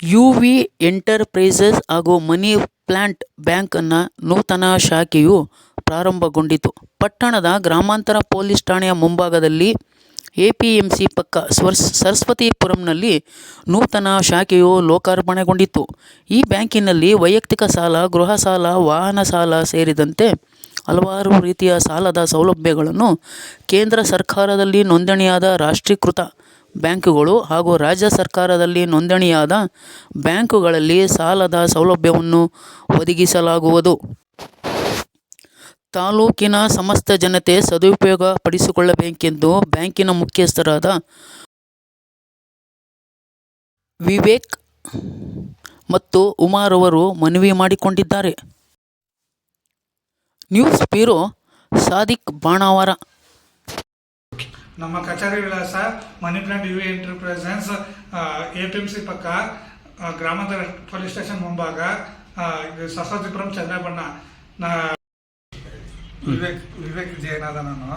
UV enterprises ಹಾಗೂ money plant ಬ್ಯಾಂಕ್ನ ನೂತನ ಶಾಖೆಯು ಪ್ರಾರಂಭಗೊಂಡಿತು. ಪಟ್ಟಣದ ಗ್ರಾಮಾಂತರ ಪೊಲೀಸ್ ಠಾಣೆಯ ಮುಂಭಾಗದಲ್ಲಿ ಎಪಿಎಂಸಿ ಪಕ್ಕ ಸರಸ್ವತಿಪುರಂನಲ್ಲಿ ನೂತನ ಶಾಖೆಯು ಲೋಕಾರ್ಪಣೆಗೊಂಡಿತು. ಈ ಬ್ಯಾಂಕಿನಲ್ಲಿ ವೈಯಕ್ತಿಕ ಸಾಲ, ಗೃಹ ಸಾಲ, ವಾಹನ ಸಾಲ ಸೇರಿದಂತೆ ಹಲವಾರು ರೀತಿಯ ಸಾಲದ ಸೌಲಭ್ಯಗಳನ್ನು ಕೇಂದ್ರ ಸರ್ಕಾರದಲ್ಲಿ ನೋಂದಣಿಯಾದ ರಾಷ್ಟ್ರೀಕೃತ ಬ್ಯಾಂಕುಗಳು ಹಾಗೂ ರಾಜ್ಯ ಸರ್ಕಾರದಲ್ಲಿ ನೋಂದಣಿಯಾದ ಬ್ಯಾಂಕುಗಳಲ್ಲಿ ಸಾಲದ ಸೌಲಭ್ಯವನ್ನು ಒದಗಿಸಲಾಗುವುದು. ತಾಲೂಕಿನ ಸಮಸ್ತ ಜನತೆ ಸದುಪಯೋಗ ಪಡಿಸಿಕೊಳ್ಳಬೇಕೆಂದು ಬ್ಯಾಂಕಿನ ಮುಖ್ಯಸ್ಥರಾದ ವಿವೇಕ್ ಮತ್ತು ಉಮಾರವರು ಮನವಿ ಮಾಡಿಕೊಂಡಿದ್ದಾರೆ. News bureau, Sadiq Banavara. ನಮ್ಮ ಕಚೇರಿ ವಿಳಾಸ money plant UV enterprises, APMC ಪಕ್ಕ, ಗ್ರಾಮಾಂತರ ಪೊಲೀಸ್ ಸ್ಟೇಷನ್ ಮುಂಭಾಗ, ಸರಸ್ವತಿಪುರಂ, ಚಂದ್ರಬಣ್ಣ. ವಿವೇಕ್ ಜೈನಾದ ನಾನು.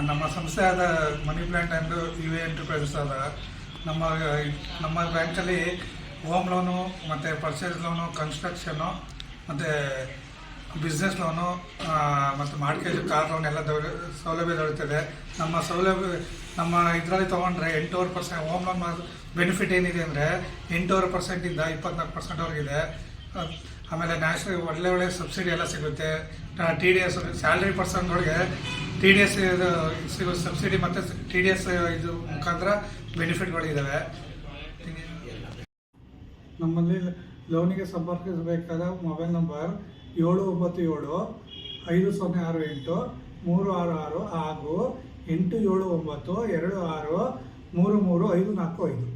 ನಮ್ಮ ಸಂಸ್ಥೆ ಆದ money plant and UV enterprises ಆದ ನಮ್ಮ ಬ್ಯಾಂಕಲ್ಲಿ ಹೋಮ್ ಲೋನು ಮತ್ತು ಪರ್ಚೇಸ್ ಲೋನು, ಕನ್ಸ್ಟ್ರಕ್ಷನು ಮತ್ತು ಬಿಸ್ನೆಸ್ ಲೋನು ಮತ್ತು ಮಾರ್ಟ್ಗೇಜ್, ಕಾರ್ ಲೋನ್ ಎಲ್ಲ ಸೌಲಭ್ಯ ದೊರೆಯುತ್ತದೆ. ನಮ್ಮ ಇದರಲ್ಲಿ ತೊಗೊಂಡ್ರೆ 8% ಹೋಮ್ ಲೋನ್ ಬೆನಿಫಿಟ್ ಏನಿದೆ ಅಂದರೆ 8% 24%ವರೆಗಿದೆ. ಆಮೇಲೆ ನ್ಯಾಷನಲ್ ಒಳ್ಳೆ ಸಬ್ಸಿಡಿ ಎಲ್ಲ ಸಿಗುತ್ತೆ. TDS ಸ್ಯಾಲ್ರಿ ಪರ್ಸನ್ಗಳಿಗೆ TDS ಸಿಗೋ ಸಬ್ಸಿಡಿ ಮತ್ತು TDS ಇದು ಮುಖಾಂತರ ಬೆನಿಫಿಟ್ಗಳಿದ್ದಾವೆ. ನಮ್ಮಲ್ಲಿ ಲೋನಿಗೆ ಸಂಪರ್ಕಿಸಬೇಕಾದ ಮೊಬೈಲ್ ನಂಬರ್ 7975068366366 ಹಾಗೂ 87926333545.